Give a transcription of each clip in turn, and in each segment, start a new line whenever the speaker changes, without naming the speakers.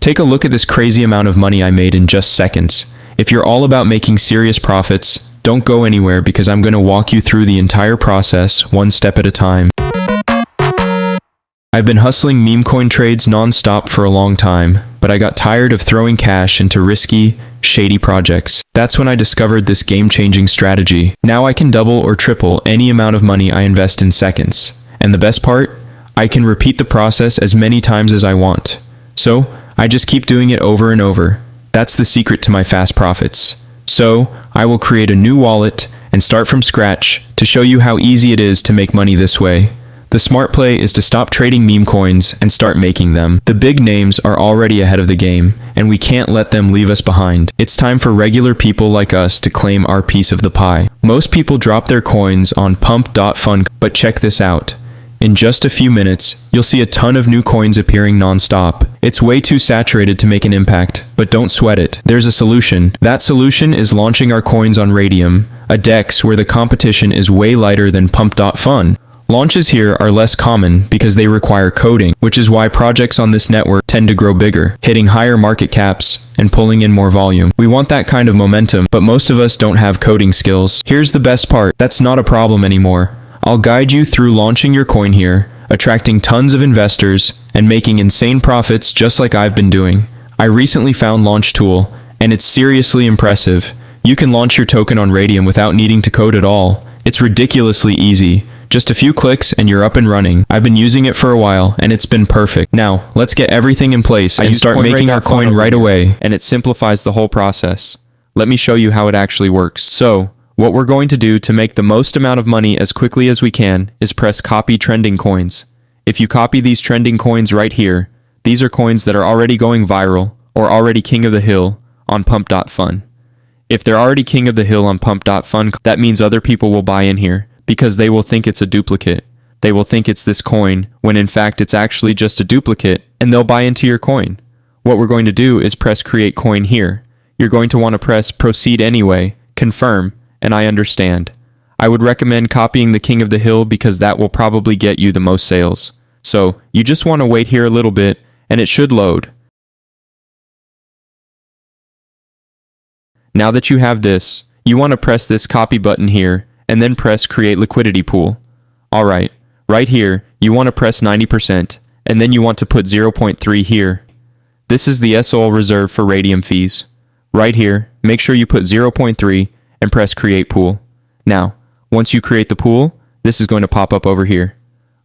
Take a look at this crazy amount of money I made in just seconds. If you're all about making serious profits, don't go anywhere because I'm going to walk you through the entire process, one step at a time. I've been hustling Memecoin trades non-stop for a long time, but I got tired of throwing cash into risky, shady projects. That's when I discovered this game-changing strategy. Now I can double or triple any amount of money I invest in seconds. And the best part? I can repeat the process as many times as I want. So, I just keep doing it over and over. That's the secret to my fast profits. So, I will create a new wallet and start from scratch to show you how easy it is to make money this way. The smart play is to stop trading meme coins and start making them. The big names are already ahead of the game, and we can't let them leave us behind. It's time for regular people like us to claim our piece of the pie. Most people drop their coins on pump.fun, but check this out. In just a few minutes, you'll see a ton of new coins appearing non-stop. It's way too saturated to make an impact, but don't sweat it. There's a solution. That solution is launching our coins on Raydium, a DEX where the competition is way lighter than pump.fun. Launches here are less common because they require coding, which is why projects on this network tend to grow bigger, hitting higher market caps and pulling in more volume. We want that kind of momentum, but most of us don't have coding skills. Here's the best part. That's not a problem anymore. I'll guide you through launching your coin here, attracting tons of investors, and making insane profits just like I've been doing. I recently found Launch Tool, and it's seriously impressive. You can launch your token on Raydium without needing to code at all. It's ridiculously easy. Just a few clicks and you're up and running. I've been using it for a while and it's been perfect. Now, let's get everything in place and start making our coin right away. And it simplifies the whole process. Let me show you how it actually works. So, what we're going to do to make the most amount of money as quickly as we can is press copy trending coins. If you copy these trending coins right here, these are coins that are already going viral or already king of the hill on pump.fun. If they're already king of the hill on pump.fun, that means other people will buy in here, because they will think it's a duplicate. They will think it's this coin, when in fact it's actually just a duplicate, and they'll buy into your coin. What we're going to do is press create coin here. You're going to want to press proceed anyway, confirm, and I understand. I would recommend copying the king of the hill because that will probably get you the most sales. So, you just want to wait here a little bit, and it should load. Now that you have this, you want to press this copy button here, and then press create liquidity pool. Alright, right here, you want to press 90%, and then you want to put 0.3 here. This is the SOL reserve for Raydium fees. Right here, make sure you put 0.3 and press create pool. Now, once you create the pool, this is going to pop up over here.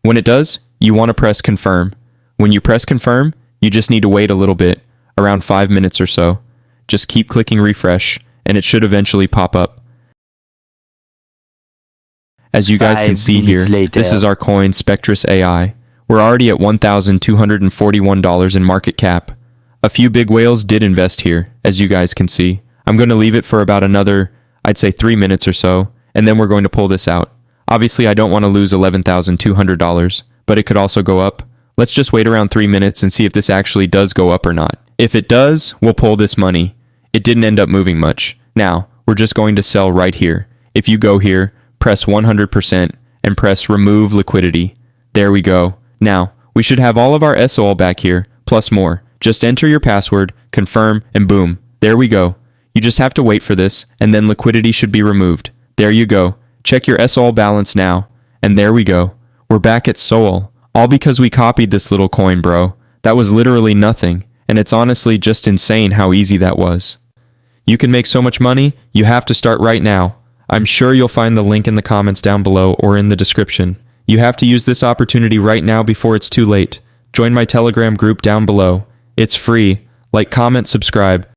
When it does, you want to press confirm. When you press confirm, you just need to wait a little bit, around 5 minutes or so. Just keep clicking refresh, and it should eventually pop up. As you guys can see here, this is our coin, Spectrus AI. We're already at $1,241 in market cap. A few big whales did invest here, as you guys can see. I'm going to leave it for about another, I'd say 3 minutes or so, and then we're going to pull this out. Obviously, I don't want to lose $11,200, but it could also go up. Let's just wait around 3 minutes and see if this actually does go up or not. If it does, we'll pull this money. It didn't end up moving much. Now, we're just going to sell right here. If you go here, press 100% and press remove liquidity. There we go. Now, we should have all of our SOL back here, plus more. Just enter your password, confirm, and boom. There we go. You just have to wait for this, and then liquidity should be removed. There you go. Check your SOL balance now. And there we go. We're back at SOL. All because we copied this little coin, bro. That was literally nothing, and it's honestly just insane how easy that was. You can make so much money, you have to start right now. I'm sure you'll find the link in the comments down below or in the description. You have to use this opportunity right now before it's too late. Join my Telegram group down below. It's free. Like, comment, subscribe.